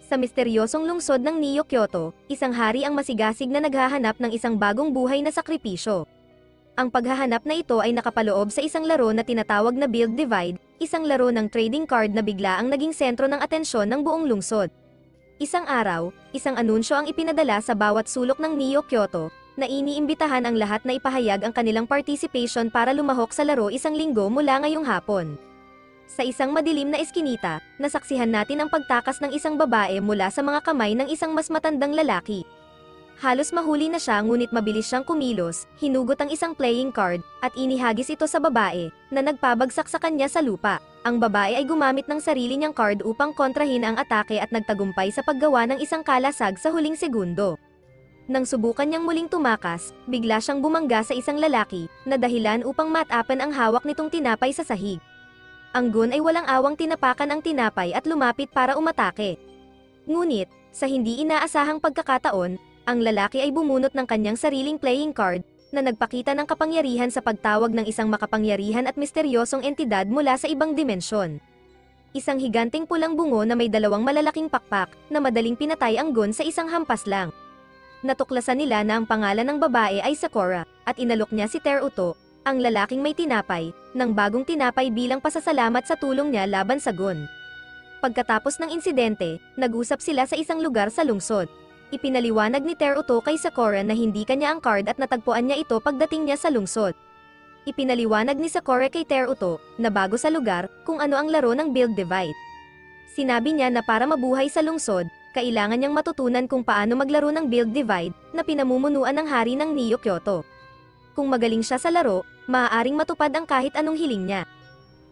Sa misteryosong lungsod ng Neo Kyoto, isang hari ang masigasig na naghahanap ng isang bagong buhay na sakripisyo. Ang paghahanap na ito ay nakapaloob sa isang laro na tinatawag na Build Divide, isang laro ng trading card na bigla ang naging sentro ng atensyon ng buong lungsod. Isang araw, isang anunsyo ang ipinadala sa bawat sulok ng Neo Kyoto, na iniimbitahan ang lahat na ipahayag ang kanilang participation para lumahok sa laro isang linggo mula ngayong hapon. Sa isang madilim na eskinita, nasaksihan natin ang pagtakas ng isang babae mula sa mga kamay ng isang mas matandang lalaki. Halos mahuli na siya ngunit mabilis siyang kumilos, hinugot ang isang playing card, at inihagis ito sa babae, na nagpabagsak sa kanya sa lupa. Ang babae ay gumamit ng sarili niyang card upang kontrahin ang atake at nagtagumpay sa paggawa ng isang kalasag sa huling segundo. Nang subukan niyang muling tumakas, bigla siyang bumangga sa isang lalaki, na dahilan upang matapan ang hawak nitong tinapay sa sahig. Ang gun ay walang awang tinapakan ang tinapay at lumapit para umatake. Ngunit, sa hindi inaasahang pagkakataon, ang lalaki ay bumunot ng kanyang sariling playing card, na nagpakita ng kapangyarihan sa pagtawag ng isang makapangyarihan at misteryosong entidad mula sa ibang dimensyon. Isang higanting pulang bungo na may dalawang malalaking pakpak, na madaling pinatay ang gun sa isang hampas lang. Natuklasan nila na ang pangalan ng babae ay Sakura, at inalok niya si Teruto, ang lalaking may tinapay, ng bagong tinapay bilang pasasalamat sa tulong niya laban sa gun. Pagkatapos ng insidente, nag-usap sila sa isang lugar sa lungsod. Ipinaliwanag ni Teruto kay Sakura na hindi kanya ang card at natagpuan niya ito pagdating niya sa lungsod. Ipinaliwanag ni Sakura kay Teruto, na bago sa lugar, kung ano ang laro ng Build Divide. Sinabi niya na para mabuhay sa lungsod, kailangan niyang matutunan kung paano maglaro ng Build Divide, na pinamumunuan ng hari ng Neo Kyoto. Kung magaling siya sa laro, maaaring matupad ang kahit anong hiling niya.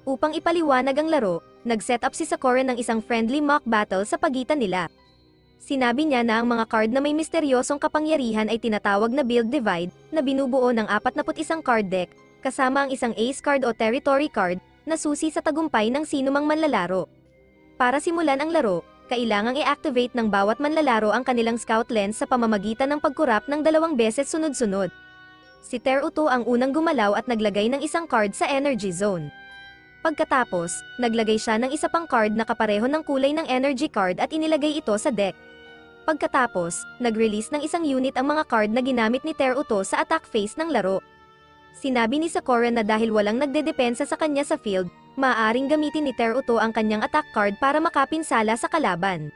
Upang ipaliwanag ang laro, nag-set up si Sakura ng isang friendly mock battle sa pagitan nila. Sinabi niya na ang mga card na may misteryosong kapangyarihan ay tinatawag na Build Divide, na binubuo ng 41 card deck, kasama ang isang ace card o territory card, na susi sa tagumpay ng sinumang manlalaro. Para simulan ang laro, kailangang i-activate ng bawat manlalaro ang kanilang scout lens sa pamamagitan ng pagkurap ng 2 beses sunod-sunod. Si Teruto ang unang gumalaw at naglagay ng isang card sa energy zone. Pagkatapos, naglagay siya ng isa pang card na kapareho ng kulay ng energy card at inilagay ito sa deck. Pagkatapos, nag-release ng isang unit ang mga card na ginamit ni Teruto sa attack phase ng laro. Sinabi ni Sakura na dahil walang nagdedepensa sa kanya sa field, maaaring gamitin ni Teruto ang kanyang attack card para makapinsala sa kalaban.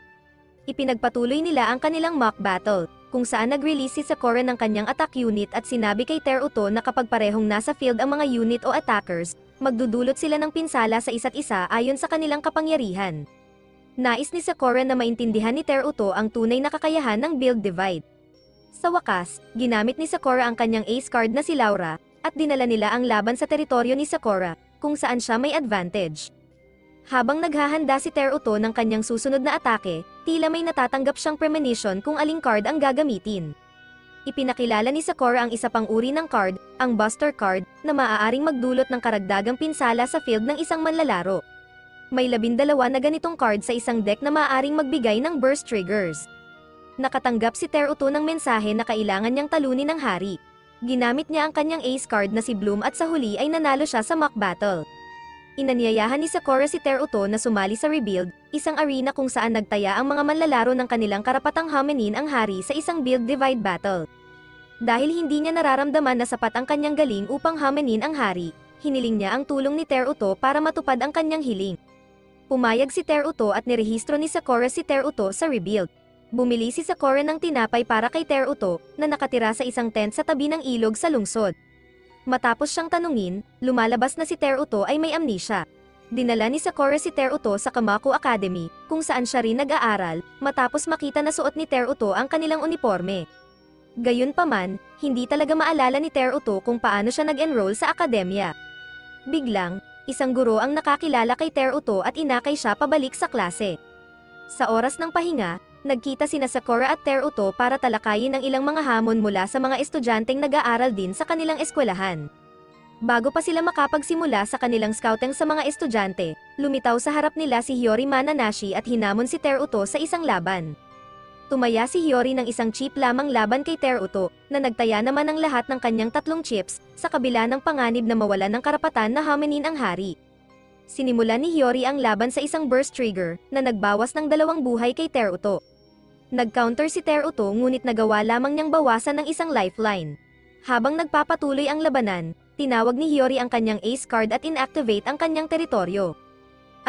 Ipinagpatuloy nila ang kanilang mock battle, kung saan nag-release si Sakura ng kanyang attack unit at sinabi kay Teruto na kapag parehong nasa field ang mga unit o attackers, magdudulot sila ng pinsala sa isa't isa ayon sa kanilang kapangyarihan. Nais ni Sakura na maintindihan ni Teruto ang tunay na kakayahan ng Build Divide. Sa wakas, ginamit ni Sakura ang kanyang ace card na si Laura, at dinala nila ang laban sa teritoryo ni Sakura, kung saan siya may advantage. Habang naghahanda si Teruto ng kanyang susunod na atake, tila may natatanggap siyang premonition kung aling card ang gagamitin. Ipinakilala ni Sakura ang isa pang uri ng card, ang Buster card, na maaaring magdulot ng karagdagang pinsala sa field ng isang manlalaro. May 12 na ganitong card sa isang deck na maaaring magbigay ng burst triggers. Nakatanggap si Teruto ng mensahe na kailangan niyang talunin ng hari. Ginamit niya ang kanyang ace card na si Bloom at sa huli ay nanalo siya sa mock battle. Inanyayahan ni Sakura si Teruto na sumali sa Rebuild, isang arena kung saan nagtaya ang mga manlalaro ng kanilang karapatang hamenin ang hari sa isang Build Divide battle. Dahil hindi niya nararamdaman na sapat ang kanyang galing upang hamenin ang hari, hiniling niya ang tulong ni Teruto para matupad ang kanyang hiling. Pumayag si Teruto at nirehistro ni Sakura si Teruto sa Rebuild. Bumili si Sakura ng tinapay para kay Teruto, na nakatira sa isang tent sa tabi ng ilog sa lungsod. Matapos siyang tanungin, lumalabas na si Teruto ay may amnesia. Dinala ni Sakura si Teruto sa Kamako Academy, kung saan siya rin nag-aaral, matapos makita na suot ni Teruto ang kanilang uniforme. Gayunpaman, hindi talaga maalala ni Teruto kung paano siya nag-enroll sa akademya. Biglang, isang guro ang nakakilala kay Teruto at inakay siya pabalik sa klase. Sa oras ng pahinga, nagkita sina Sakura at Teruto para talakayin ang ilang mga hamon mula sa mga estudyanteng nag-aaral din sa kanilang eskwelahan. Bago pa sila makapagsimula sa kanilang scouting sa mga estudyante, lumitaw sa harap nila si Hiyori Mananashi at hinamon si Teruto sa isang laban. Tumaya si Hiyori ng isang chip lamang laban kay Teruto, na nagtaya naman ng lahat ng kanyang 3 chips, sa kabila ng panganib na mawalan ng karapatan na hamenin ang hari. Sinimulan ni Hiyori ang laban sa isang burst trigger na nagbawas ng 2 buhay kay Teruto. Nag-counter si Teruto ngunit nagawa lamang niyang bawasan ng isang lifeline. Habang nagpapatuloy ang labanan, tinawag ni Hiyori ang kanyang ace card at inactivate ang kanyang teritoryo.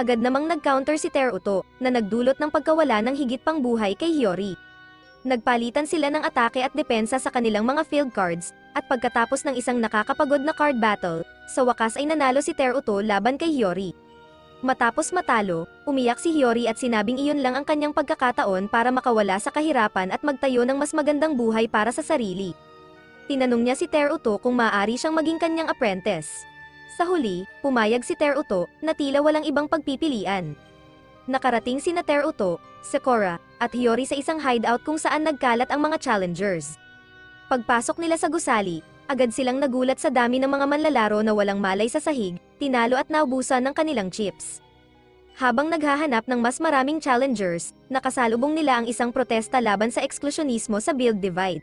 Agad namang nag-counter si Teruto na nagdulot ng pagkawala ng higit pang buhay kay Hiyori. Nagpalitan sila ng atake at depensa sa kanilang mga field cards, at pagkatapos ng isang nakakapagod na card battle, sa wakas ay nanalo si Teruto laban kay Hiyori. Matapos matalo, umiyak si Hiyori at sinabing iyon lang ang kanyang pagkakataon para makawala sa kahirapan at magtayo ng mas magandang buhay para sa sarili. Tinanong niya si Teruto kung maaari siyang maging kanyang apprentice. Sa huli, pumayag si Teruto na tila walang ibang pagpipilian. Nakarating sina Teruto, Sakura, at Hiyori sa isang hideout kung saan nagkalat ang mga challengers. Pagpasok nila sa gusali, agad silang nagulat sa dami ng mga manlalaro na walang malay sa sahig, tinalo at naubusan ng kanilang chips. Habang naghahanap ng mas maraming challengers, nakasalubong nila ang isang protesta laban sa eksklusyonismo sa Build Divide.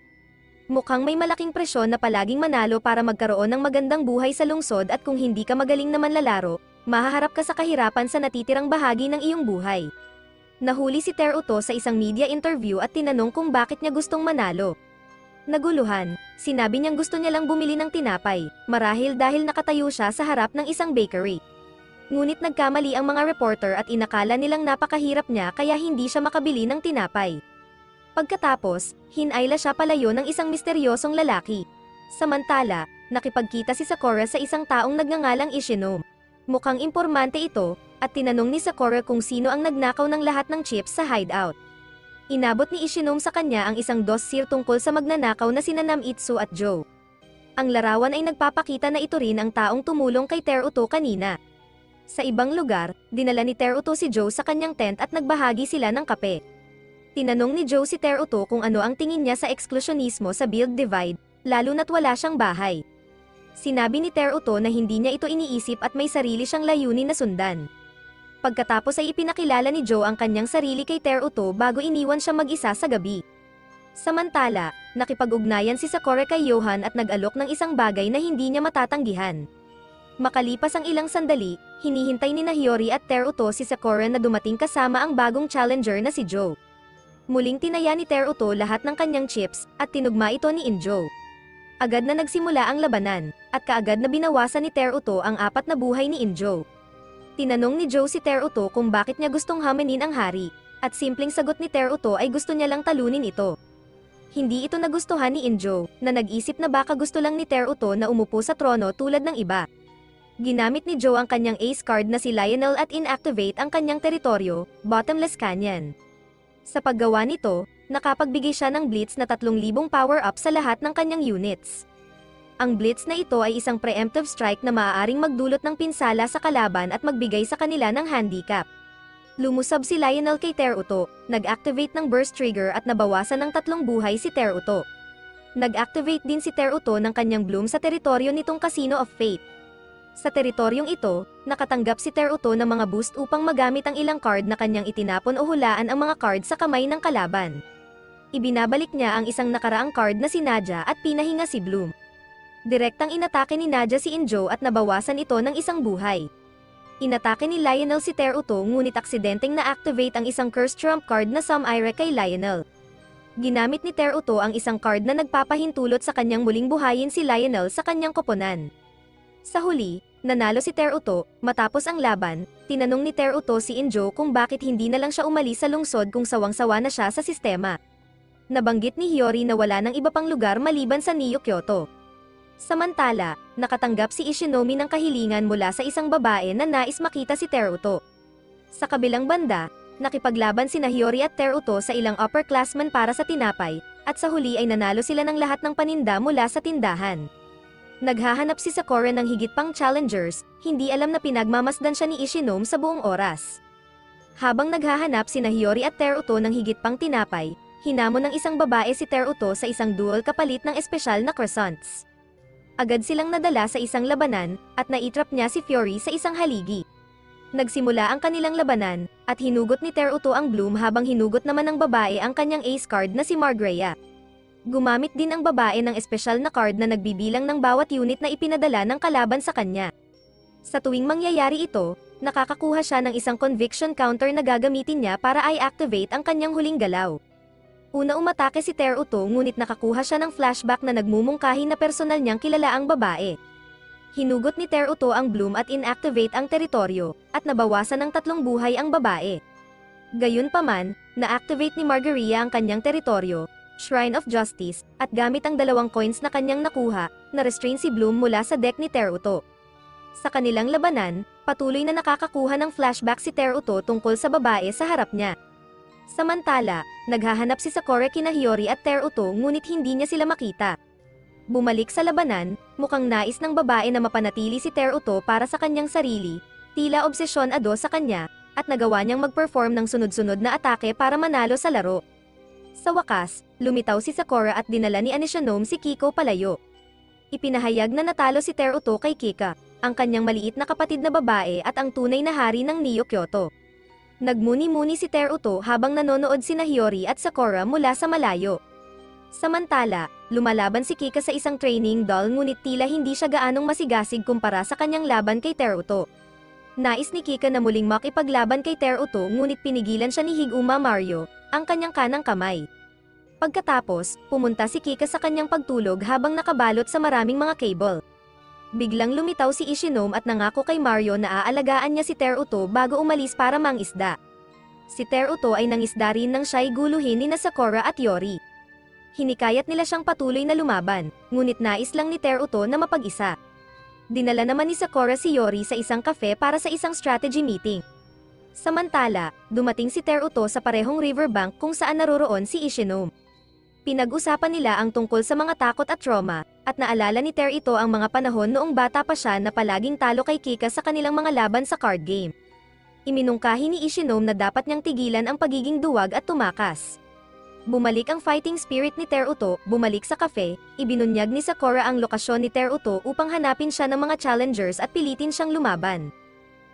Mukhang may malaking presyon na palaging manalo para magkaroon ng magandang buhay sa lungsod at kung hindi ka magaling na manlalaro, mahaharap ka sa kahirapan sa natitirang bahagi ng iyong buhay. Nahuli si Teruto sa isang media interview at tinanong kung bakit niya gustong manalo. Naguluhan, sinabi niyang gusto niya lang bumili ng tinapay, marahil dahil nakatayo siya sa harap ng isang bakery. Ngunit nagkamali ang mga reporter at inakala nilang napakahirap niya kaya hindi siya makabili ng tinapay. Pagkatapos, hinayla siya palayo ng isang misteryosong lalaki. Samantala, nakipagkita si Sakura sa isang taong nagngangalang Ishinome. Mukhang impormante ito, at tinanong ni Sakura kung sino ang nagnakaw ng lahat ng chips sa hideout. Inabot ni Ishinome sa kanya ang isang dossier tungkol sa magnanakaw na sina Namitsu at Joe. Ang larawan ay nagpapakita na ito rin ang taong tumulong kay Teruto kanina. Sa ibang lugar, dinala ni Teruto si Joe sa kanyang tent at nagbahagi sila ng kape. Tinanong ni Joe si Teruto kung ano ang tingin niya sa eksklusyonismo sa Build Divide, lalo na't wala siyang bahay. Sinabi ni Teruto na hindi niya ito iniisip at may sarili siyang layunin na sundan. Pagkatapos ay ipinakilala ni Joe ang kanyang sarili kay Teruto bago iniwan siya mag-isa sa gabi. Samantala, nakipag-ugnayan si Sakura kay Johan at nag-alok ng isang bagay na hindi niya matatanggihan. Makalipas ang ilang sandali, hinihintay ni Hiyori at Teruto si Sakura na dumating kasama ang bagong challenger na si Joe. Muling tinaya ni Teruto lahat ng kanyang chips, at tinugma ito ni Injo. Agad na nagsimula ang labanan, at kaagad na binawasan ni Teruto ang 4 na buhay ni Injo. Tinanong ni Joe si Teruto kung bakit niya gustong hamanin ang hari, at simpleng sagot ni Teruto ay gusto niya lang talunin ito. Hindi ito nagustuhan ni Injo, na nag-isip na baka gusto lang ni Teruto na umupo sa trono tulad ng iba. Ginamit ni Joe ang kanyang ace card na si Lionel at inactivate ang kanyang teritoryo, Bottomless Canyon. Sa paggawa nito, nakapagbigay siya ng blitz na 3,000 power-up sa lahat ng kanyang units. Ang blitz na ito ay isang preemptive strike na maaaring magdulot ng pinsala sa kalaban at magbigay sa kanila ng handicap. Lumusab si Lionel kay Teruto, nag-activate ng burst trigger at nabawasan ng 3 buhay si Teruto. Nag-activate din si Teruto ng kanyang bloom sa teritoryo nitong Casino of Fate. Sa teritoryong ito, nakatanggap si Teruto ng mga boost upang magamit ang ilang card na kanyang itinapon o hulaan ang mga card sa kamay ng kalaban. Ibinabalik niya ang isang nakaraang card na si Nadia at pinahinga si Bloom. Direktang inatake ni Nadia si Injo at nabawasan ito ng isang buhay. Inatake ni Lionel si Teruto ngunit aksidenteng na-activate ang isang cursed trump card na Sumire kay Lionel. Ginamit ni Teruto ang isang card na nagpapahintulot sa kanyang muling buhayin si Lionel sa kanyang koponan. Sa huli, nanalo si Teruto. Matapos ang laban, tinanong ni Teruto si Injo kung bakit hindi na lang siya umalis sa lungsod kung sawang-sawa na siya sa sistema. Nabanggit ni Hiyori na wala ng iba pang lugar maliban sa Neo Kyoto. Samantala, nakatanggap si Ishinome ng kahilingan mula sa isang babae na nais makita si Teruto. Sa kabilang banda, nakipaglaban sina Hiyori at Teruto sa ilang upperclassmen para sa tinapay, at sa huli ay nanalo sila ng lahat ng paninda mula sa tindahan. Naghahanap si Sakura ng higit pang challengers, hindi alam na pinagmamasdan siya ni Ishinome sa buong oras. Habang naghahanap sina Hiyori at Teruto ng higit pang tinapay, hinamon ng isang babae si Teruto sa isang duel kapalit ng espesyal na croissants. Agad silang nadala sa isang labanan, at naitrap niya si Fury sa isang haligi. Nagsimula ang kanilang labanan, at hinugot ni Teruto ang Bloom habang hinugot naman ng babae ang kanyang ace card na si Margreya. Gumamit din ang babae ng espesyal na card na nagbibilang ng bawat unit na ipinadala ng kalaban sa kanya. Sa tuwing mangyayari ito, nakakakuha siya ng isang conviction counter na gagamitin niya para i-activate ang kanyang huling galaw. Una umatake si Teruto ngunit nakakuha siya ng flashback na nagmumungkahi na personal niyang kilala ang babae. Hinugot ni Teruto ang bloom at inactivate ang teritoryo, at nabawasan ng 3 buhay ang babae. Gayunpaman, na-activate ni Margarita ang kanyang teritoryo, Shrine of Justice, at gamit ang 2 coins na kanyang nakuha, na-restrain si Bloom mula sa deck ni Teruto. Sa kanilang labanan, patuloy na nakakakuha ng flashback si Teruto tungkol sa babae sa harap niya. Samantala, naghahanap si Sakura kina Hiyori at Teruto ngunit hindi niya sila makita. Bumalik sa labanan, mukhang nais ng babae na mapanatili si Teruto para sa kanyang sarili, tila obsesyon sa kanya, at nagawa niyang mag-perform ng sunod-sunod na atake para manalo sa laro. Sa wakas, lumitaw si Sakura at dinala ni Anishinome si Kiko palayo. Ipinahayag na natalo si Teruto kay Kika, ang kanyang maliit na kapatid na babae at ang tunay na hari ng Neo Kyoto. Nagmuni-muni si Teruto habang nanonood sina Hiyori at Sakura mula sa malayo. Samantala, lumalaban si Kika sa isang training doll ngunit tila hindi siya gaanong masigasig kumpara sa kanyang laban kay Teruto. Nais ni Kika na muling makipaglaban kay Teruto ngunit pinigilan siya ni Higuma Mario, ang kanyang kanang kamay. Pagkatapos, pumunta si Kika sa kanyang pagtulog habang nakabalot sa maraming mga cable. Biglang lumitaw si Ishinome at nangako kay Mario na aalagaan niya si Teruto bago umalis para mangisda. Si Teruto ay nangisda rin nang siya'y guluhin ni Sakura at Yori. Hinikayat nila siyang patuloy na lumaban, ngunit nais lang ni Teruto na mapag-isa. Dinala naman ni Sakura si Yori sa isang cafe para sa isang strategy meeting. Samantala, dumating si Teruto sa parehong riverbank kung saan naroroon si Ishinome. Pinag-usapan nila ang tungkol sa mga takot at trauma, at naalala ni Teruto ang mga panahon noong bata pa siya na palaging talo kay Kika sa kanilang mga laban sa card game. Iminungkahi ni Ishinome na dapat niyang tigilan ang pagiging duwag at tumakas. Bumalik ang fighting spirit ni Teruto, bumalik sa cafe, ibinunyag ni Sakura ang lokasyon ni Teruto upang hanapin siya ng mga challengers at pilitin siyang lumaban.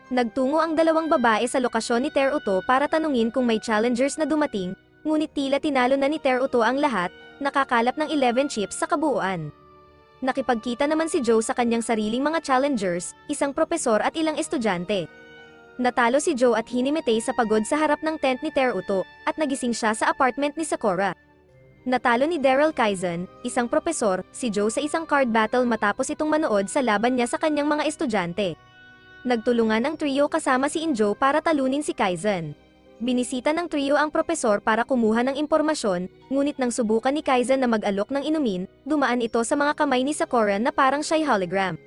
Nagtungo ang 2 babae sa lokasyon ni Teruto para tanungin kung may challengers na dumating, ngunit tila tinalo na ni Teruto ang lahat, nakakalap ng 11 chips sa kabuuan. Nakipagkita naman si Joe sa kanyang sariling mga challengers, isang propesor at ilang estudyante. Natalo si Joe at hinimitay sa pagod sa harap ng tent ni Teruto, at nagising siya sa apartment ni Sakura. Natalo ni Daryl Kaizen, isang propesor, si Joe sa isang card battle matapos itong manood sa laban niya sa kanyang mga estudyante. Nagtulungan ang trio kasama si Injo para talunin si Kaizen. Binisita ng trio ang propesor para kumuha ng impormasyon, ngunit nang subukan ni Kaizen na mag-alok ng inumin, dumaan ito sa mga kamay ni Sakura na parang siya'y hologram.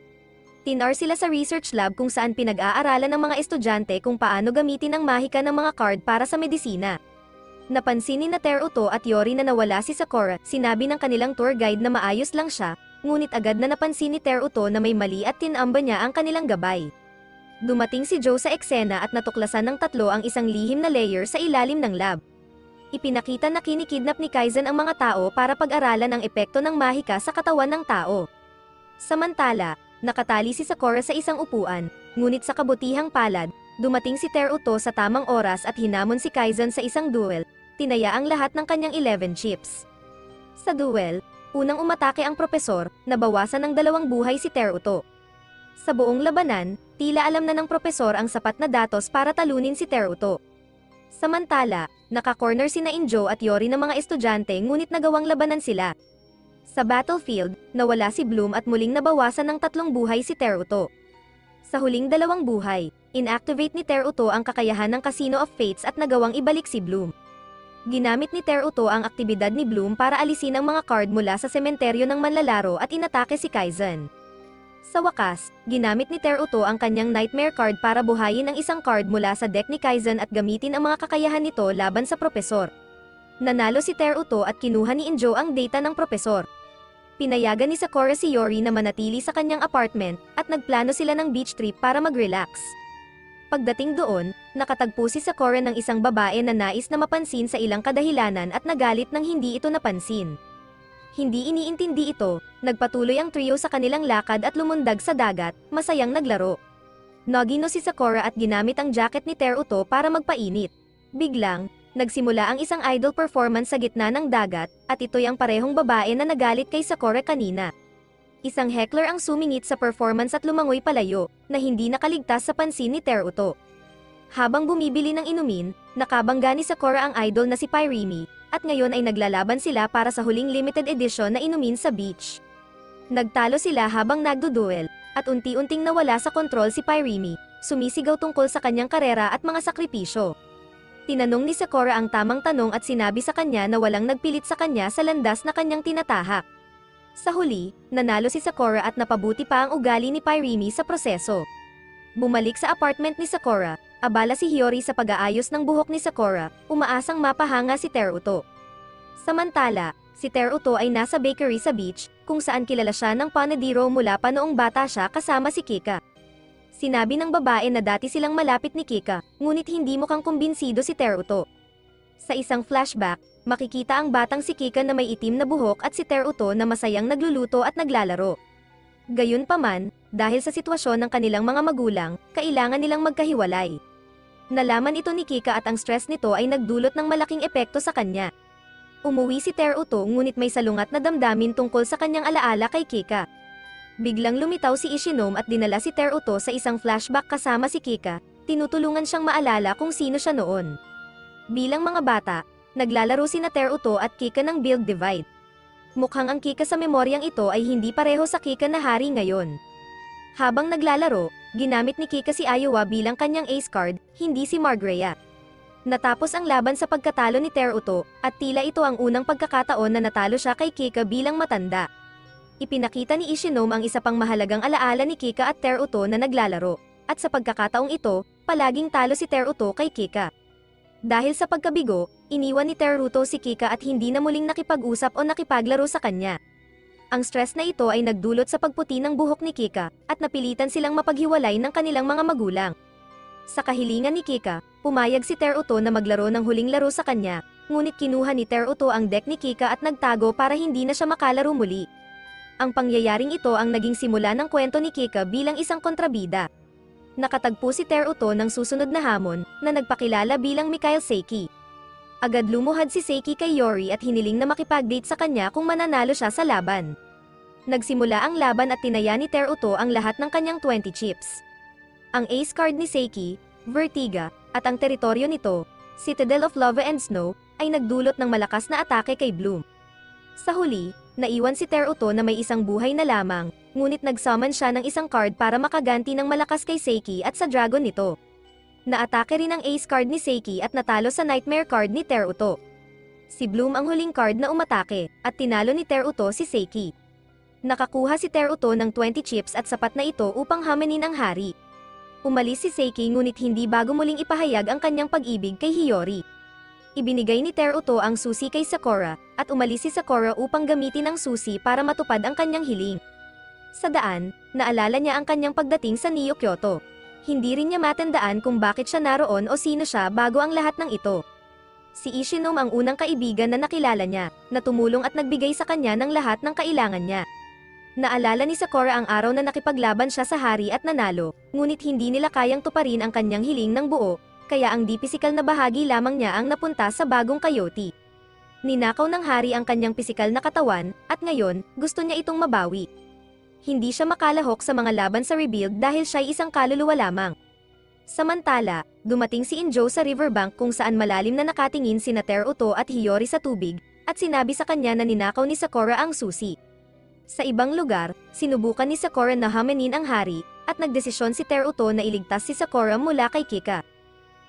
Tinar sila sa research lab kung saan pinag-aaralan ng mga estudyante kung paano gamitin ang mahika ng mga card para sa medisina. Napansin ni Teruto at Yori na nawala si Sakura, sinabi ng kanilang tour guide na maayos lang siya, ngunit agad na napansin ni Teruto na may mali at tinamba niya ang kanilang gabay. Dumating si Joe sa eksena at natuklasan ng 3 ang isang lihim na layer sa ilalim ng lab. Ipinakita na kinikidnap ni Kaizen ang mga tao para pag-aralan ang epekto ng mahika sa katawan ng tao. Samantala, nakatali si Sakura sa isang upuan, ngunit sa kabutihang palad, dumating si Teruto sa tamang oras at hinamon si Kaizen sa isang duel, tinaya ang lahat ng kanyang 11 chips. Sa duel, unang umatake ang propesor, nabawasan ng 2 buhay si Teruto. Sa buong labanan, tila alam na ng propesor ang sapat na datos para talunin si Teruto. Samantala, naka-corner sina Injo at Yori ng mga estudyante ngunit nagawang labanan sila. Sa battlefield, nawala si Bloom at muling nabawasan ng 3 buhay si Teruto. Sa huling 2 buhay, inactivate ni Teruto ang kakayahan ng Casino of Fates at nagawang ibalik si Bloom. Ginamit ni Teruto ang aktibidad ni Bloom para alisin ang mga card mula sa sementeryo ng manlalaro at inatake si Kaizen. Sa wakas, ginamit ni Teruto ang kanyang Nightmare card para buhayin ang isang card mula sa deck ni Kaizen at gamitin ang mga kakayahan nito laban sa propesor. Nanalo si Teruto at kinuha ni Injo ang data ng propesor. Pinayagan ni Sakura si Yori na manatili sa kanyang apartment, at nagplano sila ng beach trip para mag-relax. Pagdating doon, nakatagpo si Sakura ng isang babae na nais na mapansin sa ilang kadahilanan at nagalit nang hindi ito napansin. Hindi iniintindi ito, nagpatuloy ang trio sa kanilang lakad at lumundag sa dagat, masayang naglaro. Nagino si Sakura at ginamit ang jacket ni Teruto para magpainit. Biglang, nagsimula ang isang idol performance sa gitna ng dagat, at ito'y ang parehong babae na nagalit kay Sakura kanina. Isang heckler ang sumingit sa performance at lumangoy palayo, na hindi nakaligtas sa pansin ni Teruto. Habang bumibili ng inumin, nakabangga ni Sakura ang idol na si Pirimi, at ngayon ay naglalaban sila para sa huling limited edition na inumin sa beach. Nagtalo sila habang nagduduel, at unti-unting nawala sa kontrol si Pirimi, sumisigaw tungkol sa kanyang karera at mga sakripisyo. Tinanong ni Sakura ang tamang tanong at sinabi sa kanya na walang nagpilit sa kanya sa landas na kanyang tinatahak. Sa huli, nanalo si Sakura at napabuti pa ang ugali ni Pirimi sa proseso. Bumalik sa apartment ni Sakura, abala si Hiyori sa pag-aayos ng buhok ni Sakura, umaasang mapahanga si Teruto. Samantala, si Teruto ay nasa bakery sa beach, kung saan kilala siya ng panadiro mula pa noong bata siya kasama si Kika. Sinabi ng babae na dati silang malapit ni Kika, ngunit hindi mukhang kumbinsido si Teruto. Sa isang flashback, makikita ang batang si Kika na may itim na buhok at si Teruto na masayang nagluluto at naglalaro. Gayunpaman, dahil sa sitwasyon ng kanilang mga magulang, kailangan nilang magkahiwalay. Nalaman ito ni Kika at ang stress nito ay nagdulot ng malaking epekto sa kanya. Umuwi si Teruto ngunit may salungat na damdamin tungkol sa kanyang alaala kay Kika. Biglang lumitaw si Ishinome at dinala si Teruto sa isang flashback kasama si Kika, tinutulungan siyang maalala kung sino siya noon. Bilang mga bata, naglalaro sina Teruto at Kika ng Build Divide. Mukhang ang Kika sa memoryang ito ay hindi pareho sa Kika na hari ngayon. Habang naglalaro, ginamit ni Kika si Iowa bilang kanyang ace card, hindi si Margrea. Natapos ang laban sa pagkatalo ni Teruto, at tila ito ang unang pagkakataon na natalo siya kay Kika bilang matanda. Ipinakita ni Ishinome ang isa pang mahalagang alaala ni Kika at Teruto na naglalaro, at sa pagkakataong ito, palaging talo si Teruto kay Kika. Dahil sa pagkabigo, iniwan ni Teruto si Kika at hindi na muling nakipag-usap o nakipaglaro sa kanya. Ang stress na ito ay nagdulot sa pagputi ng buhok ni Kika, at napilitan silang mapaghiwalay ng kanilang mga magulang. Sa kahilingan ni Kika, pumayag si Teruto na maglaro ng huling laro sa kanya, ngunit kinuha ni Teruto ang deck ni Kika at nagtago para hindi na siya makalaro muli. Ang pangyayaring ito ang naging simula ng kwento ni Kika bilang isang kontrabida. Nakatagpo si Teruto ng susunod na hamon, na nagpakilala bilang Mikhail Seiki. Agad lumuhad si Seiki kay Yori at hiniling na makipag-date sa kanya kung mananalo siya sa laban. Nagsimula ang laban at tinaya ni Teruto ang lahat ng kanyang 20 chips. Ang ace card ni Seiki, Vertiga, at ang teritoryo nito, Citadel of Lava and Snow, ay nagdulot ng malakas na atake kay Bloom. Sa huli, naiwan si Teruto na may isang buhay na lamang, ngunit nagsummon siya ng isang card para makaganti ng malakas kay Seiki at sa dragon nito. Naatake rin ang ace card ni Seiki at natalo sa nightmare card ni Teruto. Si Bloom ang huling card na umatake, at tinalo ni Teruto si Seiki. Nakakuha si Teruto ng 20 chips at sapat na ito upang hamanin ang hari. Umalis si Seiki ngunit hindi bago muling ipahayag ang kanyang pag-ibig kay Hiyori. Ibinigay ni Teruto ang susi kay Sakura, at umalis si Sakura upang gamitin ang susi para matupad ang kanyang hiling. Sa daan, naalala niya ang kanyang pagdating sa Neo Kyoto. Hindi rin niya matandaan kung bakit siya naroon o sino siya bago ang lahat ng ito. Si Ishinome ang unang kaibigan na nakilala niya, na tumulong at nagbigay sa kanya ng lahat ng kailangan niya. Naalala ni Sakura ang araw na nakipaglaban siya sa hari at nanalo, ngunit hindi nila kayang tuparin ang kanyang hiling ng buo, kaya ang di pisikal na bahagi lamang niya ang napunta sa bagong Coyote. Ninakaw ng hari ang kanyang pisikal na katawan, at ngayon, gusto niya itong mabawi. Hindi siya makalahok sa mga laban sa rebuild dahil siya'y isang kaluluwa lamang. Samantala, dumating si Injo sa riverbank kung saan malalim na nakatingin sina Teruto at Hiyori sa tubig, at sinabi sa kanya na ninakaw ni Sakura ang susi. Sa ibang lugar, sinubukan ni Sakura na hamanin ang hari, at nagdesisyon si Teruto na iligtas si Sakura mula kay Kika.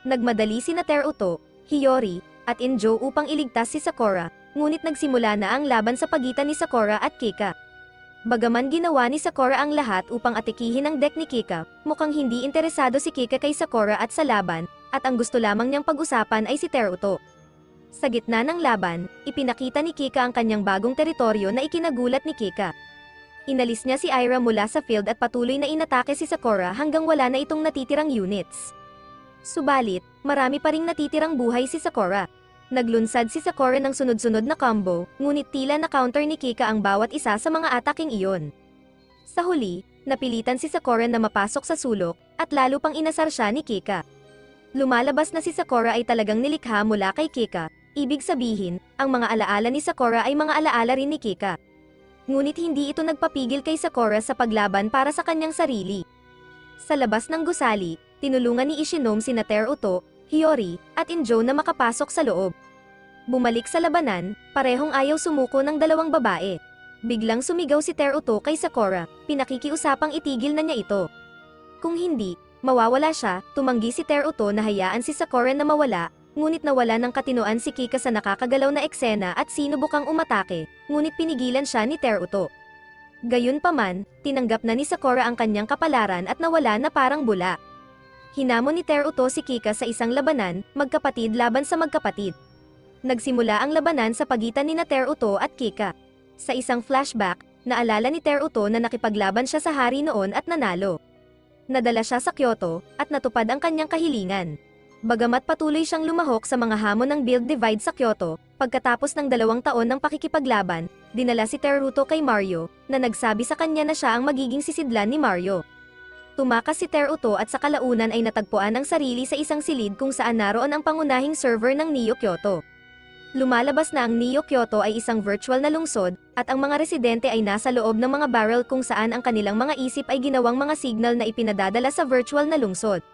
Nagmadali sina Teruto, Hiyori, at Injo upang iligtas si Sakura, ngunit nagsimula na ang laban sa pagitan ni Sakura at Kika. Bagaman ginawa ni Sakura ang lahat upang atikihin ang deck ni Kika, mukhang hindi interesado si Kika kay Sakura at sa laban, at ang gusto lamang niyang pag-usapan ay si Teruto. Sa gitna ng laban, ipinakita ni Kika ang kanyang bagong teritoryo na ikinagulat ni Kika. Inalis niya si Aira mula sa field at patuloy na inatake si Sakura hanggang wala na itong natitirang units. Subalit, marami pa ring natitirang buhay si Sakura. Naglunsad si Sakura ng sunod-sunod na combo, ngunit tila na-counter ni Kika ang bawat isa sa mga ataking iyon. Sa huli, napilitan si Sakura na mapasok sa sulok, at lalo pang inasar siya ni Kika. Lumalabas na si Sakura ay talagang nilikha mula kay Kika, ibig sabihin, ang mga alaala ni Sakura ay mga alaala rin ni Kika. Ngunit hindi ito nagpapigil kay Sakura sa paglaban para sa kanyang sarili. Sa labas ng gusali, tinulungan ni Ishinome sina Teruto, Hiyori, at Injo na makapasok sa loob. Bumalik sa labanan, parehong ayaw sumuko ng dalawang babae. Biglang sumigaw si Teruto kay Sakura, pinakikiusapang itigil na niya ito. Kung hindi, mawawala siya. Tumanggi si Teruto na hayaan si Sakura na mawala, ngunit nawala ng katinoan si Kika sa nakakagalaw na eksena at sinubukang umatake, ngunit pinigilan siya ni Teruto. Gayunpaman, tinanggap na ni Sakura ang kanyang kapalaran at nawala na parang bula. Hinamon ni Teruto si Kika sa isang labanan, magkapatid laban sa magkapatid. Nagsimula ang labanan sa pagitan ni Teruto at Kika. Sa isang flashback, naalala ni Teruto na nakipaglaban siya sa hari noon at nanalo. Nadala siya sa Kyoto, at natupad ang kanyang kahilingan. Bagamat patuloy siyang lumahok sa mga hamon ng Build Divide sa Kyoto, pagkatapos ng 2 taon ng pakikipaglaban, dinala si Teruto kay Mario, na nagsabi sa kanya na siya ang magiging sisidlan ni Mario. Tumakas si Teruto at sa kalaunan ay natagpuan ang sarili sa isang silid kung saan naroon ang pangunahing server ng Neo Kyoto. Lumalabas na ang Neo Kyoto ay isang virtual na lungsod, at ang mga residente ay nasa loob ng mga barrel kung saan ang kanilang mga isip ay ginawang mga signal na ipinadadala sa virtual na lungsod.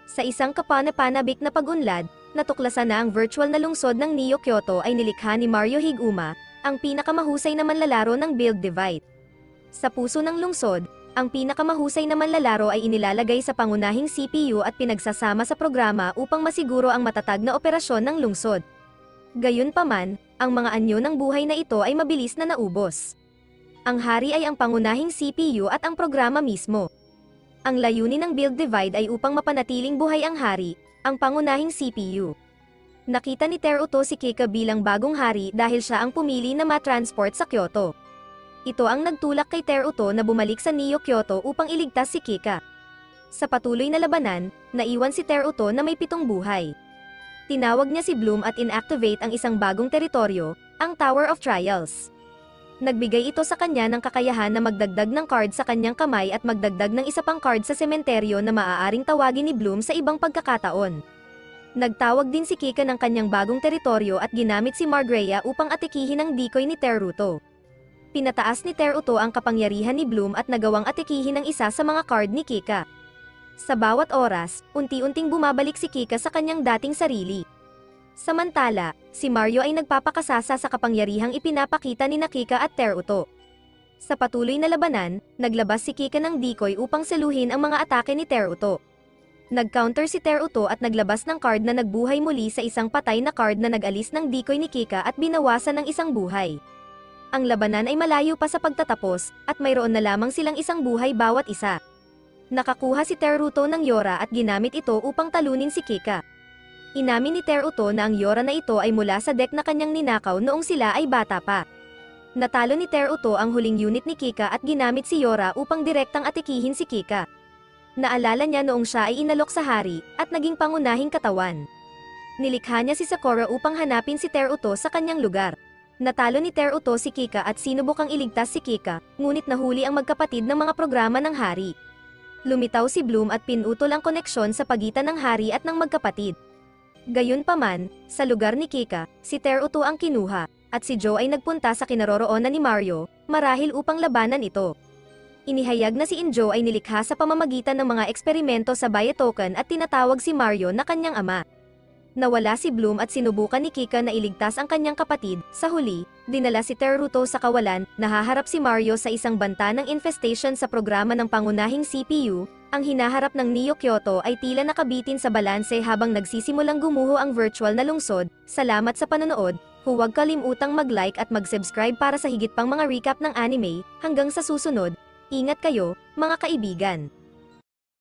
Sa isang kapanapanabik na pag-unlad, natuklasan na ang virtual na lungsod ng Neo Kyoto ay nilikha ni Mario Higuma, ang pinakamahusay na manlalaro ng Build Divide. Sa puso ng lungsod, ang pinakamahusay na manlalaro ay inilalagay sa pangunahing CPU at pinagsasama sa programa upang masiguro ang matatag na operasyon ng lungsod. Gayunpaman, ang mga anyo ng buhay na ito ay mabilis na naubos. Ang hari ay ang pangunahing CPU at ang programa mismo. Ang layunin ng Build Divide ay upang mapanatiling buhay ang hari, ang pangunahing CPU. Nakita ni Teruto si Kika bilang bagong hari dahil siya ang pumili na matransport sa Kyoto. Ito ang nagtulak kay Teruto na bumalik sa Neo Kyoto upang iligtas si Kika. Sa patuloy na labanan, naiwan si Teruto na may 7 buhay. Tinawag niya si Bloom at inactivate ang isang bagong teritoryo, ang Tower of Trials. Nagbigay ito sa kanya ng kakayahan na magdagdag ng card sa kanyang kamay at magdagdag ng isa pang card sa sementeryo na maaaring tawagin ni Bloom sa ibang pagkakataon. Nagtawag din si Kika ng kanyang bagong teritoryo at ginamit si Margreya upang atikihin ang decoy ni Teruto. Pinataas ni Teruto ang kapangyarihan ni Bloom at nagawang atikihin ang isa sa mga card ni Kika. Sa bawat oras, unti-unting bumabalik si Kika sa kanyang dating sarili. Samantala, si Mario ay nagpapakasasa sa kapangyarihang ipinapakita ni Kika at Teruto. Sa patuloy na labanan, naglabas si Kika ng decoy upang seluhin ang mga atake ni Teruto. Nag-counter si Teruto at naglabas ng card na nagbuhay muli sa isang patay na card na nag-alis ng decoy ni Kika at binawasan ng isang buhay. Ang labanan ay malayo pa sa pagtatapos, at mayroon na lamang silang isang buhay bawat isa. Nakakuha si Teruto ng Yora at ginamit ito upang talunin si Kika. Inamin ni Teruto na ang Yora na ito ay mula sa deck na kanyang ninakaw noong sila ay bata pa. Natalo ni Teruto ang huling unit ni Kika at ginamit si Yora upang direktang atikihin si Kika. Naalala niya noong siya ay inalok sa hari, at naging pangunahing katawan. Nilikha niya si Sakura upang hanapin si Teruto sa kanyang lugar. Natalo ni Teruto si Kika at sinubukang iligtas si Kika, ngunit nahuli ang magkapatid ng mga programa ng hari. Lumitaw si Bloom at pinutol ang koneksyon sa pagitan ng hari at ng magkapatid. Gayunpaman, sa lugar ni Kika, si Teruto ang kinuha, at si Joe ay nagpunta sa kinaroroonan ni Mario, marahil upang labanan ito. Inihayag na si Injo ay nilikha sa pamamagitan ng mga eksperimento sa Biotoken at tinatawag si Mario na kanyang ama. Nawala si Bloom at sinubukan ni Kika na iligtas ang kanyang kapatid. Sa huli, dinala si Teruto sa kawalan, nahaharap si Mario sa isang banta ng infestation sa programa ng pangunahing CPU. Ang hinaharap ng Neo Kyoto ay tila nakabitin sa balanse habang nagsisimulang gumuho ang virtual na lungsod. Salamat sa panonood, huwag kalimutang mag-like at mag-subscribe para sa higit pang mga recap ng anime. Hanggang sa susunod, ingat kayo, mga kaibigan.